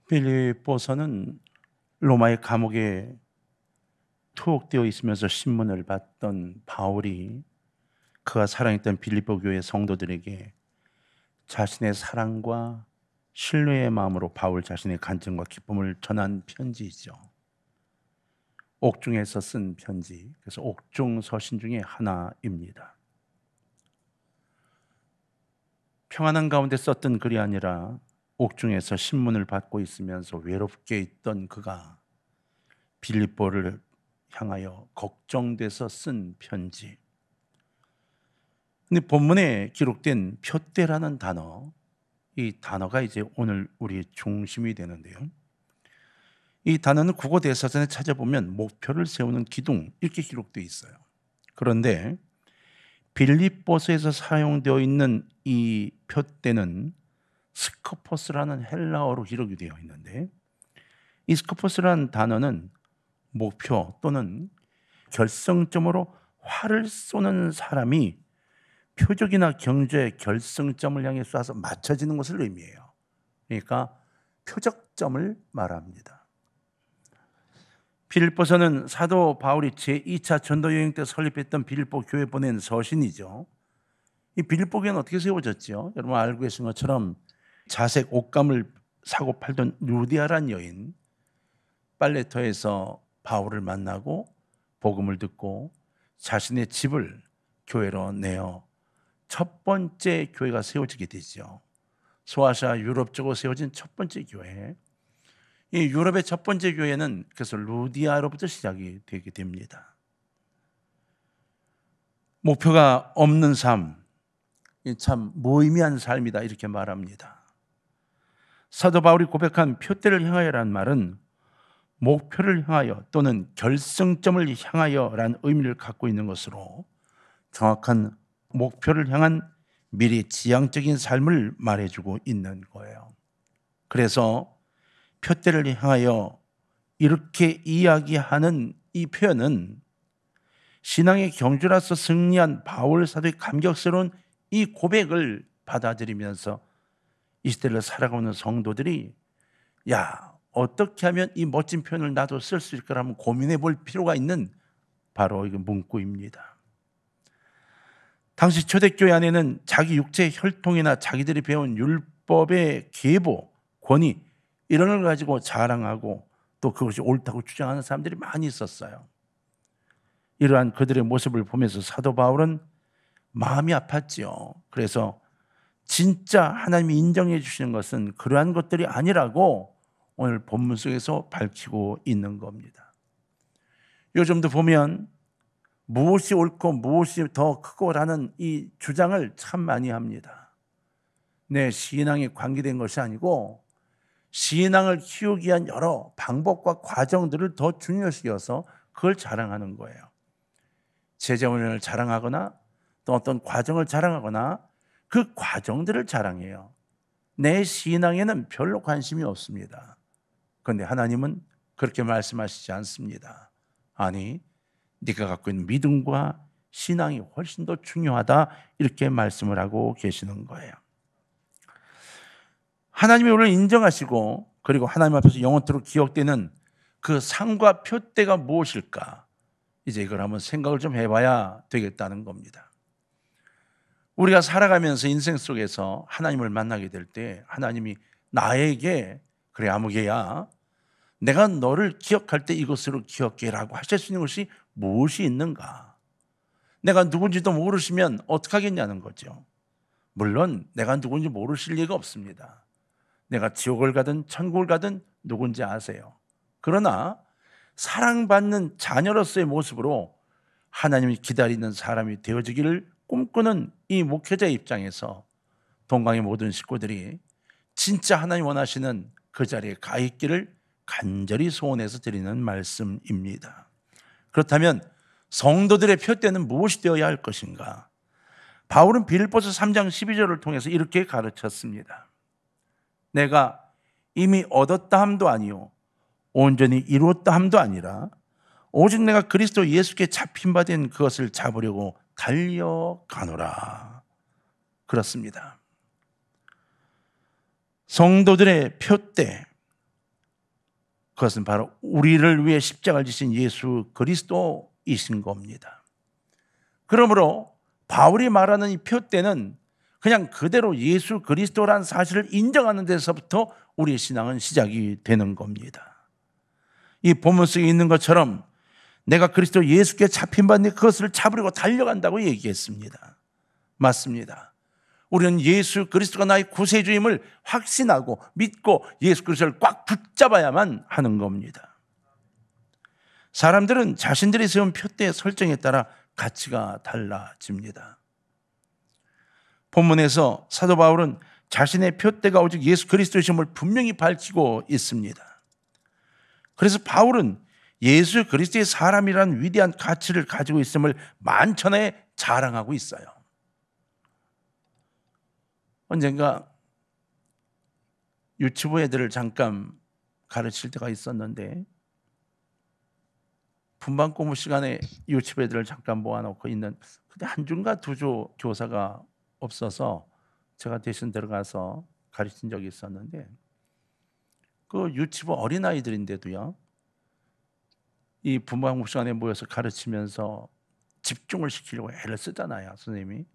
빌립보서는 로마의 감옥에 투옥되어 있으면서 신문을 받던 바울이 그가 사랑했던 빌립보 교회 성도들에게 자신의 사랑과 신뢰의 마음으로 바울 자신의 간증과 기쁨을 전한 편지이죠. 옥중에서 쓴 편지, 그래서 옥중 서신 중에 하나입니다. 평안한 가운데 썼던 글이 아니라 옥중에서 신문을 받고 있으면서 외롭게 있던 그가 빌립보를 향하여 걱정돼서 쓴 편지. 근데 본문에 기록된 표대라는 단어, 이 단어가 이제 오늘 우리의 중심이 되는데요. 이 단어는 국어 대사전에 찾아보면 목표를 세우는 기둥 이렇게 기록되어 있어요. 그런데 빌립보서에서 사용되어 있는 이 표대는 스코포스라는 헬라어로 기록이 되어 있는데, 이 스코포스라는 단어는 목표 또는 결승점으로 활을 쏘는 사람이 표적이나 경주의 결승점을 향해 쏴서 맞춰지는 것을 의미해요. 그러니까 표적점을 말합니다. 빌립보서는 사도 바울이 제2차 전도 여행 때 설립했던 빌립보 교회에 보낸 서신이죠. 이 빌립보 교회는 어떻게 세워졌죠? 여러분 알고 계신 것처럼 자색 옷감을 사고 팔던 루디아란 여인, 빨레터에서 바울을 만나고 복음을 듣고 자신의 집을 교회로 내어 첫 번째 교회가 세워지게 되죠. 소아시아 유럽 쪽으로 세워진 첫 번째 교회. 이 유럽의 첫 번째 교회는 그래서 루디아로부터 시작이 되게 됩니다. 목표가 없는 삶, 참 무의미한 삶이다 이렇게 말합니다. 사도 바울이 고백한 표대를 향하여라는 말은 목표를 향하여 또는 결승점을 향하여라는 의미를 갖고 있는 것으로 정확한 목표를 향한 미래 지향적인 삶을 말해주고 있는 거예요. 그래서 표대를 향하여 이렇게 이야기하는 이 표현은 신앙의 경주라서 승리한 바울 사도의 감격스러운 이 고백을 받아들이면서 이 시대를 살아가는 성도들이 어떻게 하면 이 멋진 표현을 나도 쓸 수 있을까 한번 고민해 볼 필요가 있는 바로 이 문구입니다. 당시 초대교회 안에는 자기 육체의 혈통이나 자기들이 배운 율법의 계보, 권위 이런 걸 가지고 자랑하고 또 그것이 옳다고 주장하는 사람들이 많이 있었어요. 이러한 그들의 모습을 보면서 사도 바울은 마음이 아팠지요. 그래서 진짜 하나님이 인정해 주시는 것은 그러한 것들이 아니라고 오늘 본문 속에서 밝히고 있는 겁니다. 요즘도 보면 무엇이 옳고 무엇이 더 크고라는 이 주장을 참 많이 합니다. 내 신앙에 관계된 것이 아니고 신앙을 키우기 위한 여러 방법과 과정들을 더 중요시여서 그걸 자랑하는 거예요. 제자훈련을 자랑하거나 또 어떤 과정을 자랑하거나 그 과정들을 자랑해요. 내 신앙에는 별로 관심이 없습니다. 그런데 하나님은 그렇게 말씀하시지 않습니다. 아니, 네가 갖고 있는 믿음과 신앙이 훨씬 더 중요하다 이렇게 말씀을 하고 계시는 거예요. 하나님이 우리를 인정하시고 그리고 하나님 앞에서 영원토록 기억되는 그 상과 표대가 무엇일까? 이제 이걸 한번 생각을 좀 해봐야 되겠다는 겁니다. 우리가 살아가면서 인생 속에서 하나님을 만나게 될 때 하나님이 나에게 그래 아무개야 내가 너를 기억할 때 이것으로 기억해라고 하실 수 있는 것이 무엇이 있는가? 내가 누군지도 모르시면 어떡하겠냐는 거죠. 물론 내가 누군지 모르실 리가 없습니다. 내가 지옥을 가든 천국을 가든 누군지 아세요. 그러나 사랑받는 자녀로서의 모습으로 하나님이 기다리는 사람이 되어지기를 꿈꾸는 이 목회자의 입장에서 동강의 모든 식구들이 진짜 하나님 원하시는 그 자리에 가 있기를 간절히 소원해서 드리는 말씀입니다. 그렇다면 성도들의 표대는 무엇이 되어야 할 것인가? 바울은 빌립보서 3장 12절을 통해서 이렇게 가르쳤습니다. 내가 이미 얻었다 함도 아니요 온전히 이루었다 함도 아니라 오직 내가 그리스도 예수께 잡힌 바 된 그것을 잡으려고 달려가노라. 그렇습니다. 성도들의 표대, 그것은 바로 우리를 위해 십자가를 지신 예수 그리스도이신 겁니다. 그러므로 바울이 말하는 이 표대는 그냥 그대로 예수 그리스도라는 사실을 인정하는 데서부터 우리의 신앙은 시작이 되는 겁니다. 이 본문 속에 있는 것처럼 내가 그리스도 예수께 잡힌 바니 그것을 잡으려고 달려간다고 얘기했습니다. 맞습니다. 우리는 예수 그리스도가 나의 구세주임을 확신하고 믿고 예수 그리스도를 꽉 붙잡아야만 하는 겁니다. 사람들은 자신들이 세운 표대의 설정에 따라 가치가 달라집니다. 본문에서 사도 바울은 자신의 표대가 오직 예수 그리스도이심을 분명히 밝히고 있습니다. 그래서 바울은 예수 그리스도의 사람이라는 위대한 가치를 가지고 있음을 만천하에 자랑하고 있어요. 언젠가 유치부 애들을 잠깐 가르칠 때가 있었는데 분반 공부 시간에 유치부 애들을 잠깐 모아놓고 있는, 근데 한 주인가 두 주 교사가 없어서 제가 대신 들어가서 가르친 적이 있었는데, 그 유치부 어린아이들인데도요, 이 분반 공부 시간에 모여서 가르치면서 집중을 시키려고 애를 쓰잖아요, 선생님이.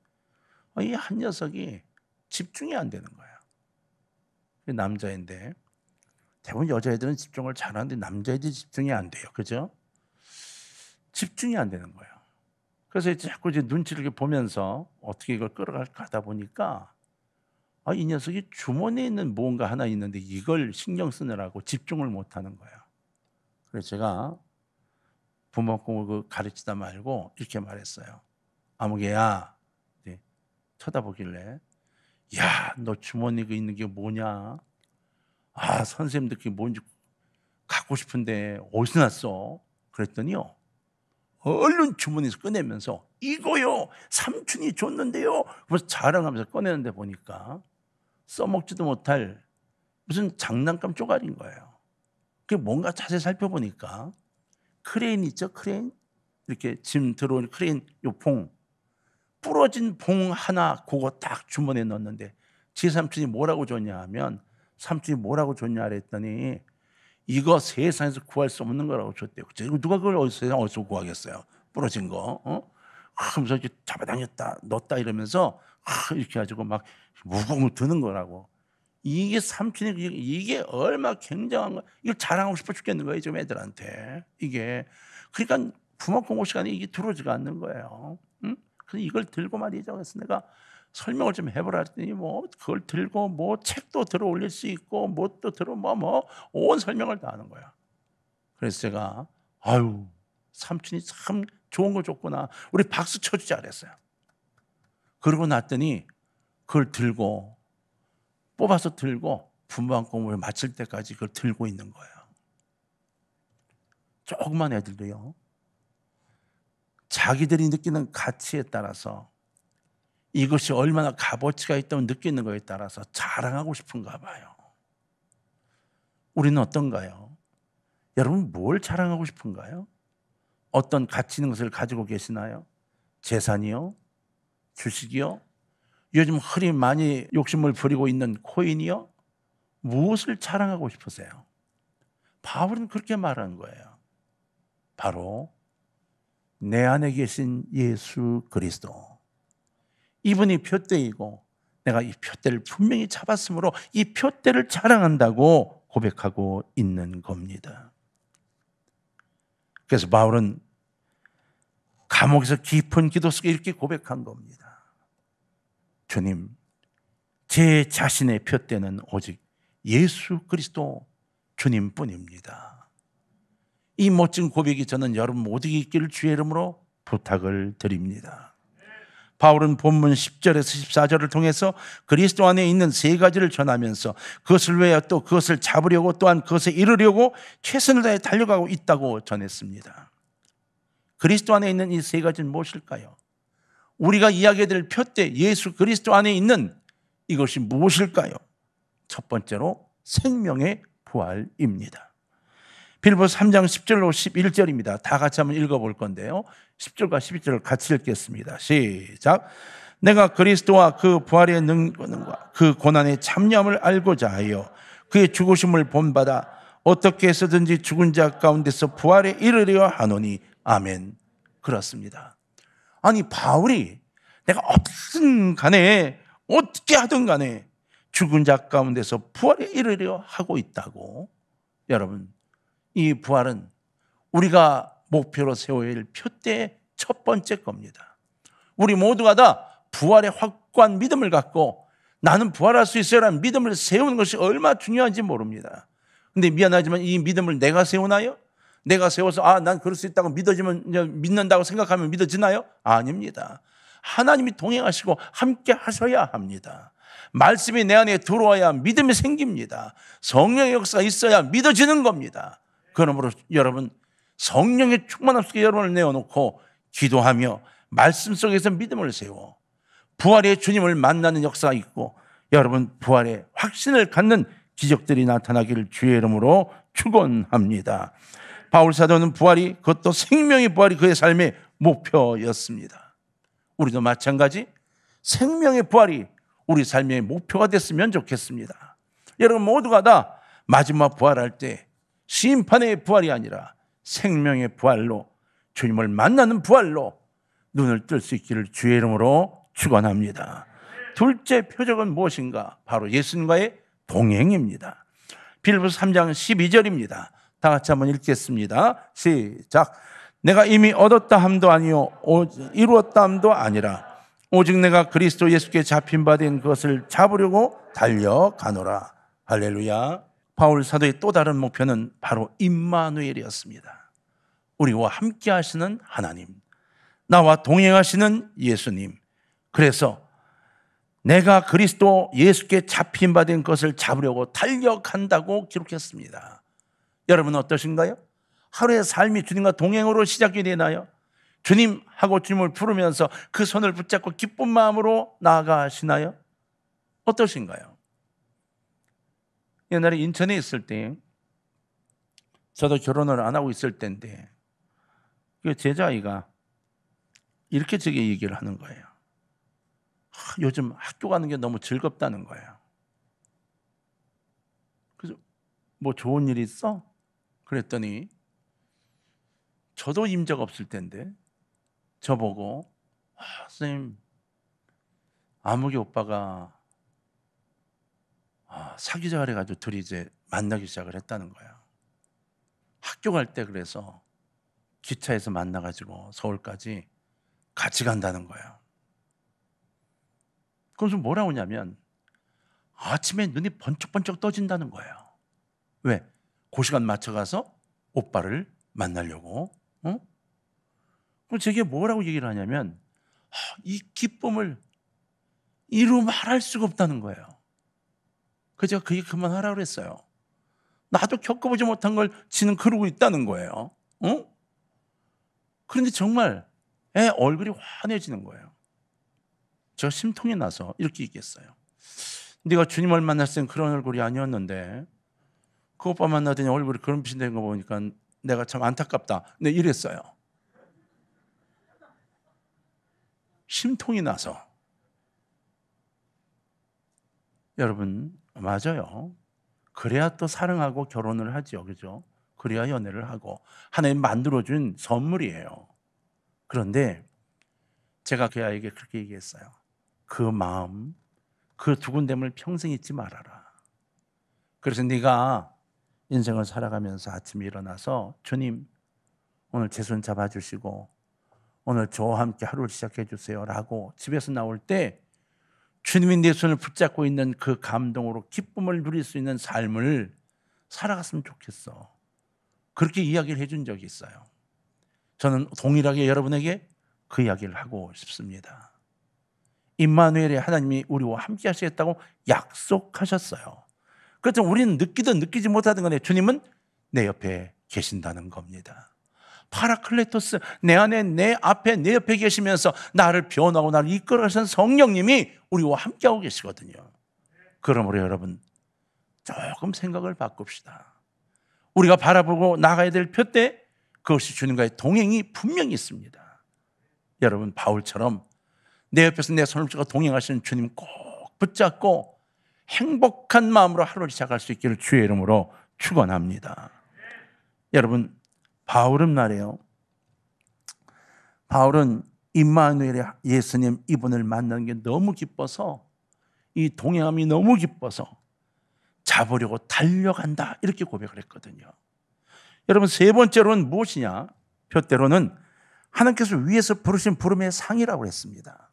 이 한 녀석이 집중이 안 되는 거예요. 남자인데, 대부분 여자애들은 집중을 잘하는데 남자애들이 집중이 안 돼요. 그죠? 집중이 안 되는 거예요. 그래서 자꾸 이제 눈치를 보면서 어떻게 이걸 끌어갈까 하다 보니까 이 녀석이 주머니에 있는 뭔가 하나 있는데 이걸 신경 쓰느라고 집중을 못 하는 거예요. 그래서 제가 분반공을 가르치다 말고 이렇게 말했어요. 아무개야, 네, 쳐다보길래, 야, 너 주머니에 있는 게 뭐냐? 선생님들 그게 뭔지 갖고 싶은데 어디서 났어? 그랬더니요, 얼른 주머니에서 꺼내면서 이거요, 삼촌이 줬는데요. 그래서 자랑하면서 꺼내는데 보니까 써먹지도 못할 무슨 장난감 쪼가리인 거예요. 그게 뭔가 자세히 살펴보니까 크레인 있죠, 크레인? 이렇게 짐 들어오는 크레인, 요 봉, 부러진 봉 하나 그거 딱 주머니에 넣었는데 제 삼촌이 뭐라고 줬냐 하면, 삼촌이 뭐라고 줬냐 그랬더니 이거 세상에서 구할 수 없는 거라고 줬대요. 누가 그걸 어디서 구하겠어요? 부러진 거. 그러면서 이렇게 잡아당겼다 넣었다 이러면서 이렇게 가지고 막 무거운 거 드는 거라고. 이게 삼촌이, 이게 얼마나 굉장한 거, 이걸 자랑하고 싶어 죽겠는 거예요, 지금 애들한테. 이게 그러니까 부모공부 시간에 이게 들어오지가 않는 거예요. 그래서 이걸 들고 말이죠. 그래서 내가 설명을 좀 해보라 했더니 뭐 그걸 들고 뭐 책도 들어 올릴 수 있고 뭣도 들어 온 설명을 다 하는 거야. 그래서 제가 삼촌이 참 좋은 거 줬구나, 우리 박수 쳐주자 그랬어요. 그러고 났더니 그걸 들고 뽑아서 들고 분반 공부를 마칠 때까지 그걸 들고 있는 거예요. 조그만 애들도요, 자기들이 느끼는 가치에 따라서 이것이 얼마나 값어치가 있다고 느끼는 것에 따라서 자랑하고 싶은가 봐요. 우리는 어떤가요? 여러분 뭘 자랑하고 싶은가요? 어떤 가치 있는 것을 가지고 계시나요? 재산이요? 주식이요? 요즘 흔히 많이 욕심을 부리고 있는 코인이요? 무엇을 자랑하고 싶으세요? 바울은 그렇게 말하는 거예요. 바로 내 안에 계신 예수 그리스도, 이분이 표대이고 내가 이 표대를 분명히 잡았으므로 이 표대를 자랑한다고 고백하고 있는 겁니다. 그래서 바울은 감옥에서 깊은 기도 속에 이렇게 고백한 겁니다. 주님, 제 자신의 표대는 오직 예수 그리스도 주님뿐입니다. 이 멋진 고백이 저는 여러분 모두에게 있기를 주의 이름으로 부탁을 드립니다. 바울은 본문 10절에서 14절을 통해서 그리스도 안에 있는 세 가지를 전하면서 그것을 위하여 또 그것을 잡으려고 또한 그것에 이르려고 최선을 다해 달려가고 있다고 전했습니다. 그리스도 안에 있는 이 세 가지는 무엇일까요? 우리가 이야기해드릴 표대 예수 그리스도 안에 있는 이것이 무엇일까요? 첫 번째로 생명의 부활입니다. 빌립보서 3장 10절로 11절입니다. 다 같이 한번 읽어볼 건데요, 10절과 11절을 같이 읽겠습니다. 시작. 내가 그리스도와 그 부활의 능력과 그 고난의 참여함을 알고자 하여 그의 죽으심을 본받아 어떻게 해서든지 죽은 자 가운데서 부활에 이르려 하노니 아멘. 그렇습니다. 아니 바울이 내가 어떻든 간에 어떻게 하든 간에 죽은 자 가운데서 부활에 이르려 하고 있다고. 여러분, 이 부활은 우리가 목표로 세워야 할 표대의 첫 번째 겁니다. 우리 모두가 다 부활의 확고한 믿음을 갖고 나는 부활할 수 있어요라는 믿음을 세우는 것이 얼마나 중요한지 모릅니다. 근데 미안하지만 이 믿음을 내가 세우나요? 내가 세워서 난 그럴 수 있다고 믿는다고 생각하면 믿어지나요? 아닙니다. 하나님이 동행하시고 함께 하셔야 합니다. 말씀이 내 안에 들어와야 믿음이 생깁니다. 성령의 역사가 있어야 믿어지는 겁니다. 그러므로 여러분, 성령의 충만함 속에 여러분을 내어놓고 기도하며 말씀 속에서 믿음을 세워 부활의 주님을 만나는 역사가 있고 여러분 부활의 확신을 갖는 기적들이 나타나기를 주의 이름으로 축원합니다. 바울 사도는 부활이, 그것도 생명의 부활이 그의 삶의 목표였습니다. 우리도 마찬가지 생명의 부활이 우리 삶의 목표가 됐으면 좋겠습니다. 여러분 모두가 다 마지막 부활할 때 심판의 부활이 아니라 생명의 부활로, 주님을 만나는 부활로 눈을 뜰 수 있기를 주의 이름으로 축원합니다. 둘째 표적은 무엇인가? 바로 예수님과의 동행입니다. 빌립보서 3장 12절입니다. 다 같이 한번 읽겠습니다. 시작. 내가 이미 얻었다 함도 아니요 이루었다 함도 아니라 오직 내가 그리스도 예수께 잡힌 바 된 것을 잡으려고 달려가노라. 할렐루야. 바울 사도의 또 다른 목표는 바로 임마누엘이었습니다. 우리와 함께 하시는 하나님, 나와 동행하시는 예수님. 그래서 내가 그리스도 예수께 잡힌 바 된 것을 잡으려고 달려간다고 기록했습니다. 여러분 어떠신가요? 하루의 삶이 주님과 동행으로 시작이 되나요? 주님하고 주님을 부르면서 그 손을 붙잡고 기쁜 마음으로 나아가시나요? 어떠신가요? 옛날에 인천에 있을 때, 저도 결혼을 안 하고 있을 때인데 그 제자아이가 이렇게 제게 얘기를 하는 거예요. 요즘 학교 가는 게 너무 즐겁다는 거예요. 그래서 뭐 좋은 일 있어? 그랬더니 저도 임자가 없을 텐데 저보고 선생님, 아무개 오빠가 사귀자 그래가지고 둘이 이제 만나기 시작을 했다는 거예요. 학교 갈 때 그래서 기차에서 만나가지고 서울까지 같이 간다는 거예요. 그래서 뭐라고 하냐면 아침에 눈이 번쩍번쩍 떠진다는 거예요. 왜? 그 시간 맞춰가서 오빠를 만나려고. 그럼 제게 뭐라고 얘기를 하냐면 이 기쁨을 이루 말할 수가 없다는 거예요. 그래서 제가 그 얘기 그만하라고 그랬어요. 나도 겪어보지 못한 걸 지는 그러고 있다는 거예요. 그런데 정말 애 얼굴이 환해지는 거예요. 제가 심통이 나서 이렇게 얘기했어요. 네가 주님을 만났을 땐 그런 얼굴이 아니었는데 그 오빠 만나더니 얼굴이 그런 빛이 된 거 보니까 내가 참 안타깝다. 네, 이랬어요. 심통이 나서. 여러분 맞아요. 그래야 또 사랑하고 결혼을 하죠. 그죠? 그래야 연애를 하고 하나님 만들어준 선물이에요. 그런데 제가 그 아이에게 그렇게 얘기했어요. 그 마음, 그 두근댐을 평생 잊지 말아라. 그래서 네가 인생을 살아가면서 아침에 일어나서 주님 오늘 제 손 잡아주시고 오늘 저와 함께 하루를 시작해 주세요 라고 집에서 나올 때 주님이 내 손을 붙잡고 있는 그 감동으로 기쁨을 누릴 수 있는 삶을 살아갔으면 좋겠어. 그렇게 이야기를 해준 적이 있어요. 저는 동일하게 여러분에게 그 이야기를 하고 싶습니다. 임마누엘의 하나님이 우리와 함께 하시겠다고 약속하셨어요. 그렇지만 우리는 느끼든 느끼지 못하든 간에 주님은 내 옆에 계신다는 겁니다. 파라클레토스, 내 안에, 내 앞에, 내 옆에 계시면서 나를 변화하고 나를 이끌어가시는 성령님이 우리와 함께하고 계시거든요. 그러므로 여러분 조금 생각을 바꿉시다. 우리가 바라보고 나가야 될 표대, 그것이 주님과의 동행이 분명히 있습니다. 여러분 바울처럼 내 옆에서 내 손을 잡고 동행하시는 주님 꼭 붙잡고 행복한 마음으로 하루를 시작할 수 있기를 주의 이름으로 축원합니다. 여러분, 바울은 말이에요. 바울은 임마누엘의 예수님 이분을 만나는 게 너무 기뻐서, 이 동행함이 너무 기뻐서 잡으려고 달려간다 이렇게 고백을 했거든요. 여러분, 세 번째로는 무엇이냐? 표대로는 하나님께서 위에서 부르신 부름의 상이라고 했습니다.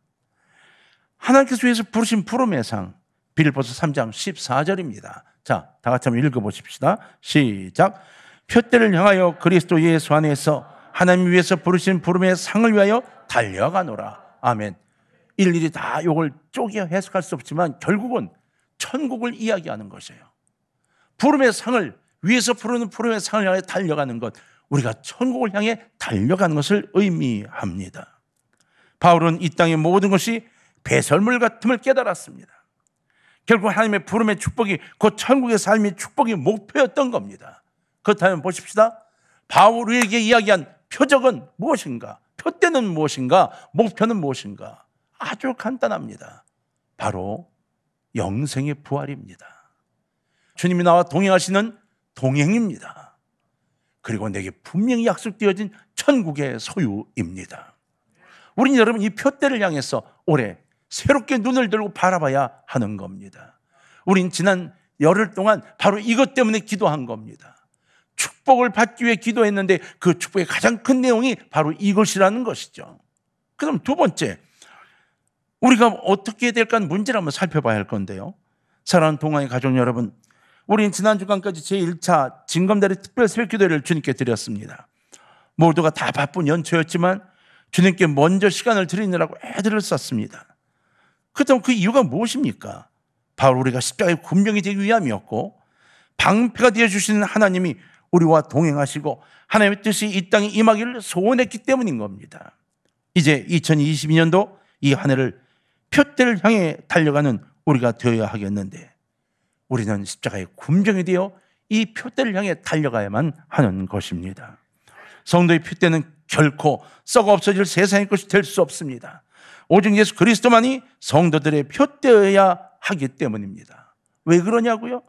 하나님께서 위에서 부르신 부름의 상, 빌립보서 3장 14절입니다. 자, 다 같이 한번 읽어보십시다. 시작. 표대를 향하여 그리스도 예수 안에서 하나님 위에서 부르신 부름의 상을 위하여 달려가노라. 아멘. 일일이 다 이걸 쪼개 해석할 수 없지만 결국은 천국을 이야기하는 것이에요. 부름의 상을, 위에서 부르는 부름의 상을 향해 달려가는 것, 우리가 천국을 향해 달려가는 것을 의미합니다. 바울은 이 땅의 모든 것이 배설물 같음을 깨달았습니다. 결국 하나님의 부름의 축복이, 그 천국의 삶의 축복이 목표였던 겁니다. 그렇다면 보십시다. 바울에게 이야기한 표적은 무엇인가? 표대는 무엇인가? 목표는 무엇인가? 아주 간단합니다. 바로 영생의 부활입니다. 주님이 나와 동행하시는 동행입니다. 그리고 내게 분명히 약속되어진 천국의 소유입니다. 우리는 여러분 이 표대를 향해서 올해 새롭게 눈을 들고 바라봐야 하는 겁니다. 우린 지난 열흘 동안 바로 이것 때문에 기도한 겁니다. 축복을 받기 위해 기도했는데 그 축복의 가장 큰 내용이 바로 이것이라는 것이죠. 그럼 두 번째, 우리가 어떻게 해야 될까 하는 문제를 한번 살펴봐야 할 건데요. 사랑하는 동아의 가족 여러분, 우리는 지난 주간까지 제1차 징검다리 특별 새벽기도회를 주님께 드렸습니다. 모두가 다 바쁜 연초였지만 주님께 먼저 시간을 드리느라고 애들을 썼습니다. 그렇다면 그 이유가 무엇입니까? 바로 우리가 십자가의 군병이 되기 위함이었고, 방패가 되어주시는 하나님이 우리와 동행하시고 하나님의 뜻이 이 땅에 임하기를 소원했기 때문인 겁니다. 이제 2022년도 이 한 해를 표대를 향해 달려가는 우리가 되어야 하겠는데, 우리는 십자가의 군병이 되어 이 표대를 향해 달려가야만 하는 것입니다. 성도의 표대는 결코 썩어 없어질 세상의 것이 될 수 없습니다. 오직 예수 그리스도만이 성도들의 표대여야 하기 때문입니다. 왜 그러냐고요?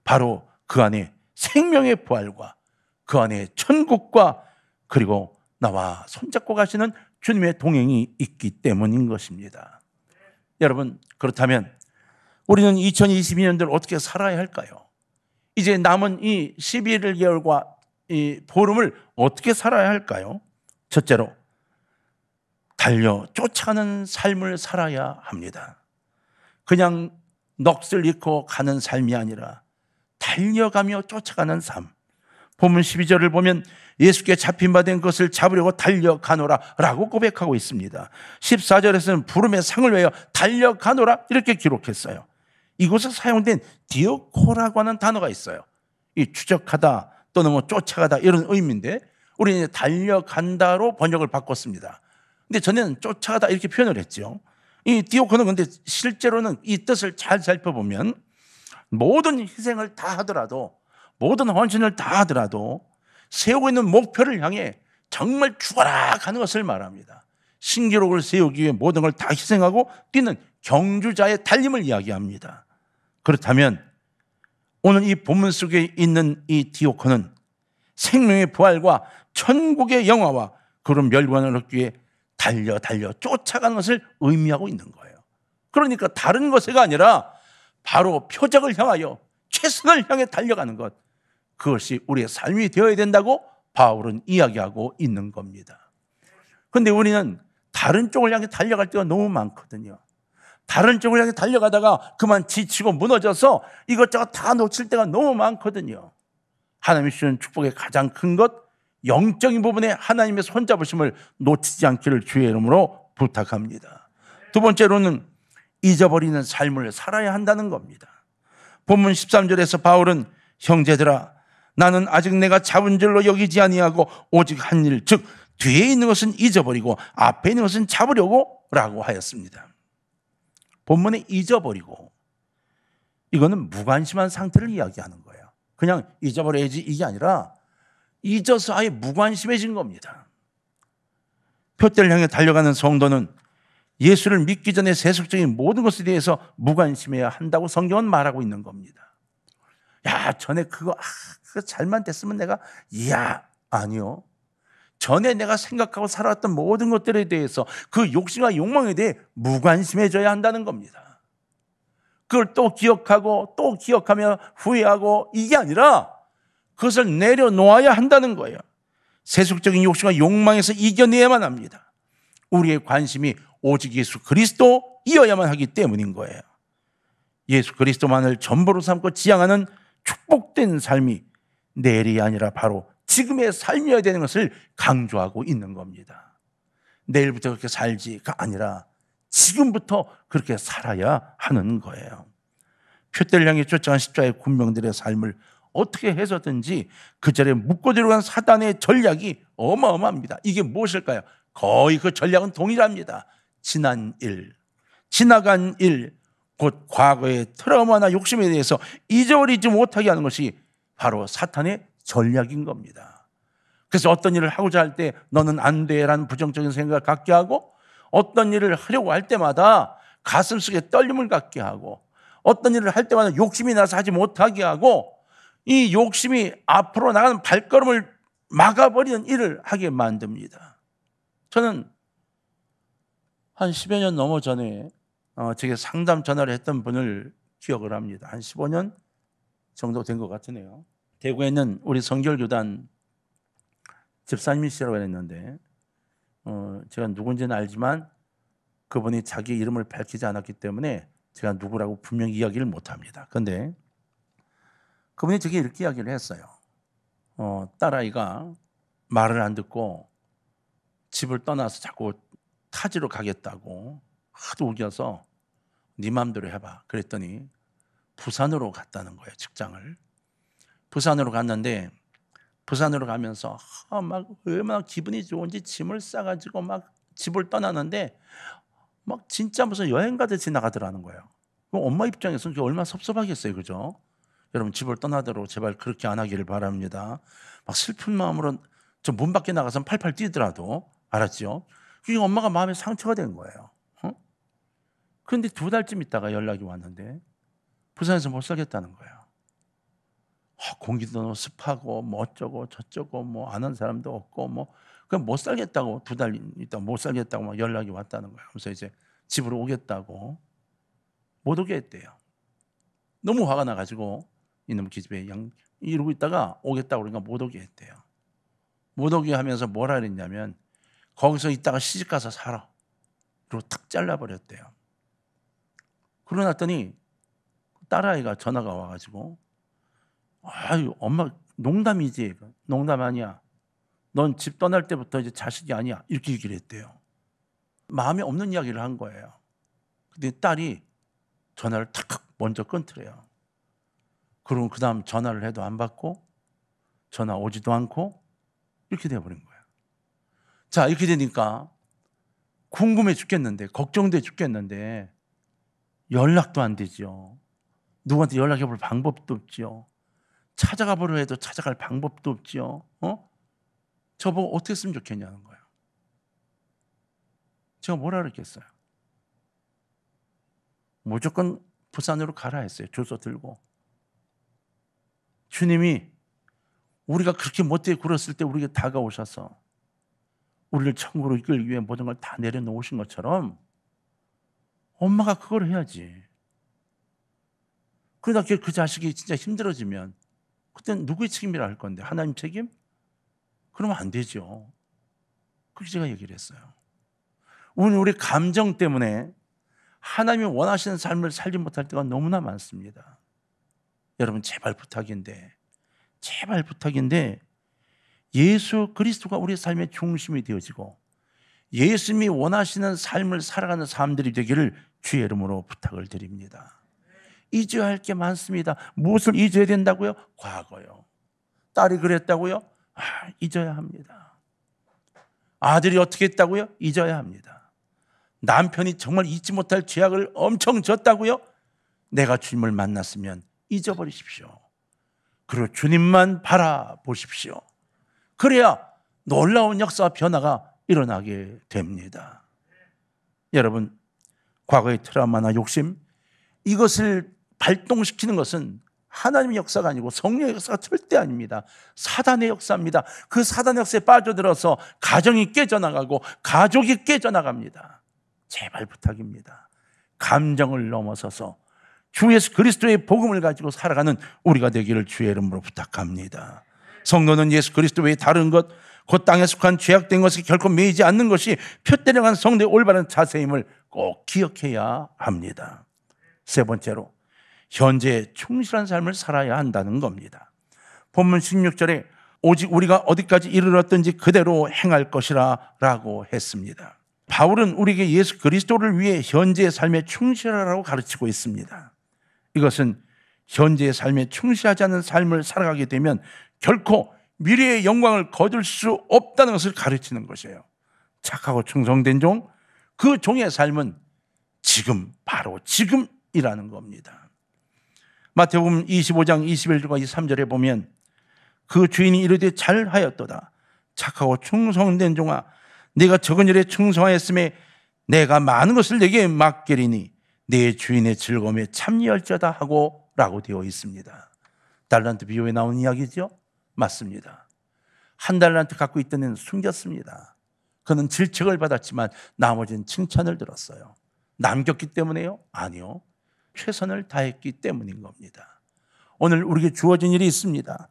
바로 그 안에 생명의 부활과 그 안에 천국과 그리고 나와 손잡고 가시는 주님의 동행이 있기 때문인 것입니다. 여러분, 그렇다면 우리는 2022년도를 어떻게 살아야 할까요? 이제 남은 이 11개월과 이 보름을 어떻게 살아야 할까요? 첫째로, 달려 쫓아가는 삶을 살아야 합니다. 그냥 넋을 잃고 가는 삶이 아니라 달려가며 쫓아가는 삶. 본문 12절을 보면 예수께 잡힌 바 된 것을 잡으려고 달려가노라 라고 고백하고 있습니다. 14절에서는 부름의 상을 위하여 달려가노라 이렇게 기록했어요. 이곳에 사용된 디오코라고 하는 단어가 있어요. 이 추적하다 또는 뭐 쫓아가다 이런 의미인데, 우리는 달려간다로 번역을 바꿨습니다. 근데 전에는 쫓아가다 이렇게 표현을 했죠. 이 디오코는 근데 실제로는 이 뜻을 잘 살펴보면 모든 희생을 다 하더라도, 모든 헌신을 다 하더라도 세우고 있는 목표를 향해 정말 죽어라 가는 것을 말합니다. 신기록을 세우기 위해 모든 걸 다 희생하고 뛰는 경주자의 달림을 이야기합니다. 그렇다면 오늘 이 본문 속에 있는 이 디오코는 생명의 부활과 천국의 영화와 그런 멸관을 얻기 위해 달려 쫓아가는 것을 의미하고 있는 거예요. 그러니까 다른 것가 아니라 바로 표적을 향하여 최선을 향해 달려가는 것, 그것이 우리의 삶이 되어야 된다고 바울은 이야기하고 있는 겁니다. 그런데 우리는 다른 쪽을 향해 달려갈 때가 너무 많거든요. 다른 쪽을 향해 달려가다가 그만 지치고 무너져서 이것저것 다 놓칠 때가 너무 많거든요. 하나님이 주시는 축복의 가장 큰 것, 영적인 부분에 하나님의 손잡으심을 놓치지 않기를 주의 이름으로 부탁합니다. 두 번째로는 잊어버리는 삶을 살아야 한다는 겁니다. 본문 13절에서 바울은 형제들아, 나는 아직 내가 잡은 줄로 여기지 아니하고 오직 한 일, 즉 뒤에 있는 것은 잊어버리고 앞에 있는 것은 잡으려고 라고 하였습니다. 본문에 잊어버리고, 이거는 무관심한 상태를 이야기하는 거예요. 그냥 잊어버려야지 이게 아니라 잊어서 아예 무관심해진 겁니다. 표대를 향해 달려가는 성도는 예수를 믿기 전에 세속적인 모든 것에 대해서 무관심해야 한다고 성경은 말하고 있는 겁니다. 야, 전에 그거 그 잘만 됐으면 내가 이야 아니요. 전에 내가 생각하고 살아왔던 모든 것들에 대해서 그 욕심과 욕망에 대해 무관심해져야 한다는 겁니다. 그걸 또 기억하고 또 기억하며 후회하고 이게 아니라 그것을 내려놓아야 한다는 거예요. 세속적인 욕심과 욕망에서 이겨내야만 합니다. 우리의 관심이 오직 예수 그리스도이어야만 하기 때문인 거예요. 예수 그리스도만을 전부로 삼고 지향하는 축복된 삶이 내일이 아니라 바로 지금의 삶이어야 되는 것을 강조하고 있는 겁니다. 내일부터 그렇게 살지가 아니라 지금부터 그렇게 살아야 하는 거예요. 표대를 향해 쫓아간 십자가의 군병들의 삶을 어떻게 해서든지 그 자리에 묶고 들어간 사단의 전략이 어마어마합니다. 이게 무엇일까요? 거의 그 전략은 동일합니다. 지난 일, 지나간 일, 곧 과거의 트라우마나 욕심에 대해서 잊어버리지 못하게 하는 것이 바로 사탄의 전략인 겁니다. 그래서 어떤 일을 하고자 할 때 너는 안 돼라는 부정적인 생각을 갖게 하고, 어떤 일을 하려고 할 때마다 가슴속에 떨림을 갖게 하고, 어떤 일을 할 때마다 욕심이 나서 하지 못하게 하고, 이 욕심이 앞으로 나가는 발걸음을 막아버리는 일을 하게 만듭니다. 저는 한 10여 년 넘어 전에 제게 상담 전화를 했던 분을 기억을 합니다. 한 15년 정도 된 것 같으네요. 대구에 있는 우리 성결교단 집사님이시라고 했는데 제가 누군지는 알지만 그분이 자기 이름을 밝히지 않았기 때문에 제가 누구라고 분명히 이야기를 못합니다. 그런데 그분이 제게 이렇게 이야기를 했어요. 딸아이가 말을 안 듣고 집을 떠나서 자꾸 타지로 가겠다고 하도 우겨서 네 맘대로 해봐. 그랬더니 부산으로 갔다는 거예요. 직장을. 부산으로 갔는데 부산으로 가면서 막 얼마나 기분이 좋은지 짐을 싸가지고 막 집을 떠나는데 막 진짜 무슨 여행 가듯이 나가더라는 거예요. 엄마 입장에서는 얼마나 섭섭하겠어요. 그죠? 여러분 집을 떠나도록 제발 그렇게 안 하기를 바랍니다. 막 슬픈 마음으로 저 문 밖에 나가서 팔팔 뛰더라도 알았죠? 그게 엄마가 마음에 상처가 된 거예요. 그런데 2달쯤 있다가 연락이 왔는데 부산에서 못 살겠다는 거예요. 공기도 너무 습하고 뭐 어쩌고 저쩌고 뭐 아는 사람도 없고 뭐 그냥 못 살겠다고 2달 있다 못 살겠다고 막 연락이 왔다는 거예요. 그래서 이제 집으로 오겠다고 못 오게 했대요. 너무 화가 나가지고 이놈 기집애 이러고 있다가 오겠다고 그러니까 못 오게 했대요. 못 오게 하면서 뭐라 그랬냐면 거기서 있다가 시집가서 살아. 그리고 탁 잘라버렸대요. 그러고 났더니 딸아이가 전화가 와가지고 아유 엄마 농담이지. 농담 아니야. 넌 집 떠날 때부터 이제 자식이 아니야. 이렇게 얘기를 했대요. 마음에 없는 이야기를 한 거예요. 근데 딸이 전화를 탁 먼저 끊더래요. 그리고 그 다음 전화를 해도 안 받고 전화 오지도 않고 이렇게 돼버린 거예요. 자, 이렇게 되니까 궁금해 죽겠는데 걱정돼 죽겠는데 연락도 안 되죠. 누구한테 연락해 볼 방법도 없죠. 찾아가 보려 해도 찾아갈 방법도 없죠. 저보고 어떻게 했으면 좋겠냐는 거예요. 제가 뭐라 그랬겠어요? 무조건 부산으로 가라 했어요. 주소 들고. 주님이 우리가 그렇게 못되게 굴었을 때 우리에게 다가오셔서 우리를 천국으로 이끌기 위해 모든 걸 다 내려놓으신 것처럼 엄마가 그걸 해야지. 그러다 그 자식이 진짜 힘들어지면 그때는 누구의 책임이라 할 건데 하나님 책임? 그러면 안 되죠. 그렇게 제가 얘기를 했어요. 우리 감정 때문에 하나님이 원하시는 삶을 살지 못할 때가 너무나 많습니다. 여러분 제발 부탁인데 예수 그리스도가 우리의 삶의 중심이 되어지고 예수님이 원하시는 삶을 살아가는 사람들이 되기를 주의 이름으로 부탁을 드립니다. 잊어야 할 게 많습니다. 무엇을 잊어야 된다고요? 과거요. 딸이 그랬다고요? 잊어야 합니다. 아들이 어떻게 했다고요? 잊어야 합니다. 남편이 정말 잊지 못할 죄악을 엄청 졌다고요? 내가 주님을 만났으면 잊어버리십시오. 그리고 주님만 바라보십시오. 그래야 놀라운 역사와 변화가 일어나게 됩니다. 여러분, 과거의 트라우마나 욕심, 이것을 발동시키는 것은 하나님의 역사가 아니고 성령의 역사가 절대 아닙니다. 사단의 역사입니다. 그 사단의 역사에 빠져들어서 가정이 깨져나가고 가족이 깨져나갑니다. 제발 부탁입니다. 감정을 넘어서서 주 예수 그리스도의 복음을 가지고 살아가는 우리가 되기를 주의 이름으로 부탁합니다. 성도는 예수 그리스도 외에 다른 것, 그 땅에 속한 죄악된 것에 결코 매이지 않는 것이 표대령한 성도의 올바른 자세임을 꼭 기억해야 합니다. 세 번째로 현재에 충실한 삶을 살아야 한다는 겁니다. 본문 16절에 오직 우리가 어디까지 이르렀든지 그대로 행할 것이라 라고 했습니다. 바울은 우리에게 예수 그리스도를 위해 현재의 삶에 충실하라고 가르치고 있습니다. 이것은 현재의 삶에 충실하지 않은 삶을 살아가게 되면 결코 미래의 영광을 거둘 수 없다는 것을 가르치는 것이에요. 착하고 충성된 종, 그 종의 삶은 지금, 바로 지금이라는 겁니다. 마태복음 25장 21절과 23절에 보면 그 주인이 이르되 잘하였도다. 착하고 충성된 종아, 네가 적은 일에 충성하였음에 내가 많은 것을 네게 맡기리니 내 주인의 즐거움에 참여할지어다 하고 라고 되어 있습니다. 달란트 비유에 나온 이야기죠? 맞습니다. 한 달란트 갖고 있던 애는 숨겼습니다. 그는 질책을 받았지만 나머지는 칭찬을 들었어요. 남겼기 때문에요? 아니요. 최선을 다했기 때문인 겁니다. 오늘 우리에게 주어진 일이 있습니다.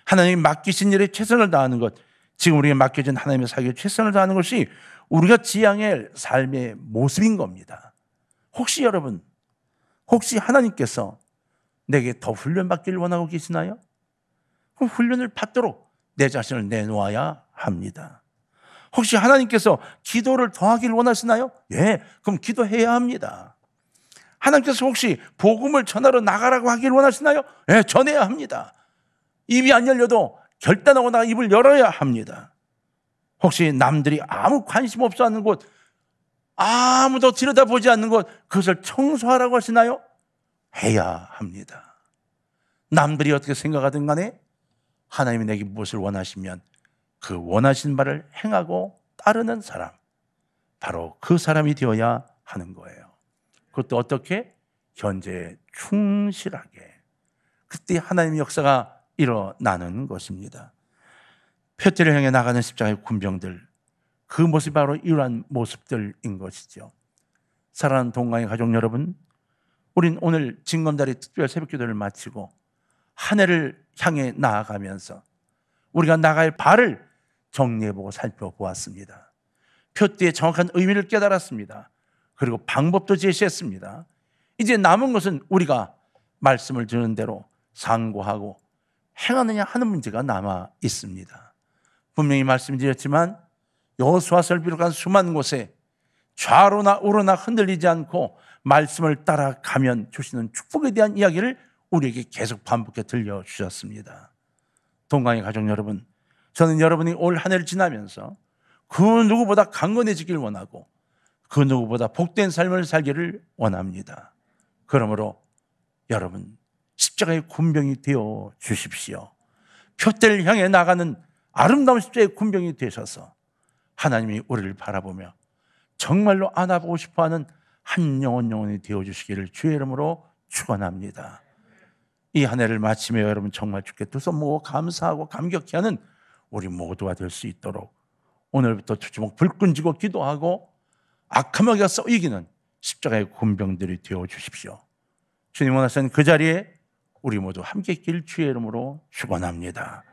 하나님이 맡기신 일에 최선을 다하는 것, 지금 우리에게 맡겨진 하나님의 사역에 최선을 다하는 것이 우리가 지향할 삶의 모습인 겁니다. 혹시 여러분, 혹시 하나님께서 내게 더 훈련받기를 원하고 계시나요? 그럼 훈련을 받도록 내 자신을 내놓아야 합니다. 혹시 하나님께서 기도를 더 하기를 원하시나요? 예, 그럼 기도해야 합니다. 하나님께서 혹시 복음을 전하러 나가라고 하기를 원하시나요? 예, 전해야 합니다. 입이 안 열려도 결단하고 나가 입을 열어야 합니다. 혹시 남들이 아무 관심 없어 하는 곳, 아무도 들여다보지 않는 곳, 그것을 청소하라고 하시나요? 해야 합니다. 남들이 어떻게 생각하든 간에 하나님이 내게 무엇을 원하시면 그 원하신 바를 행하고 따르는 사람, 바로 그 사람이 되어야 하는 거예요. 그것도 어떻게? 현재에 충실하게. 그때 하나님의 역사가 일어나는 것입니다. 표대를 향해 나가는 십자가의 군병들, 그 모습이 바로 이러한 모습들인 것이죠. 사랑하는 동강의 가족 여러분, 우린 오늘 징검다리 특별 새벽기도를 마치고 한 해를 향해 나아가면서 우리가 나갈 발을 정리해보고 살펴보았습니다. 표대의 정확한 의미를 깨달았습니다. 그리고 방법도 제시했습니다. 이제 남은 것은 우리가 말씀을 듣는 대로 상고하고 행하느냐 하는 문제가 남아 있습니다. 분명히 말씀드렸지만 여호수아서를 비롯한 수많은 곳에 좌로나 우로나 흔들리지 않고 말씀을 따라가면 주시는 축복에 대한 이야기를 우리에게 계속 반복해 들려주셨습니다. 동강의 가족 여러분, 저는 여러분이 올 한 해를 지나면서 그 누구보다 강건해지길 원하고 그 누구보다 복된 삶을 살기를 원합니다. 그러므로 여러분, 십자가의 군병이 되어 주십시오. 표대를 향해 나가는 아름다운 십자가의 군병이 되셔서 하나님이 우리를 바라보며 정말로 안아보고 싶어하는 한 영혼이 되어 주시기를 주의 이름으로 축원합니다. 이 한 해를 마치며 여러분 정말 주께 두 손 모으고 감사하고 감격해하는 우리 모두가 될 수 있도록 오늘부터 주먹 불끈 쥐고 기도하고 악함하게 싸워 이기는 십자가의 군병들이 되어 주십시오. 주님 원하시는 그 자리에 우리 모두 함께 있길 주의 이름으로 축원합니다.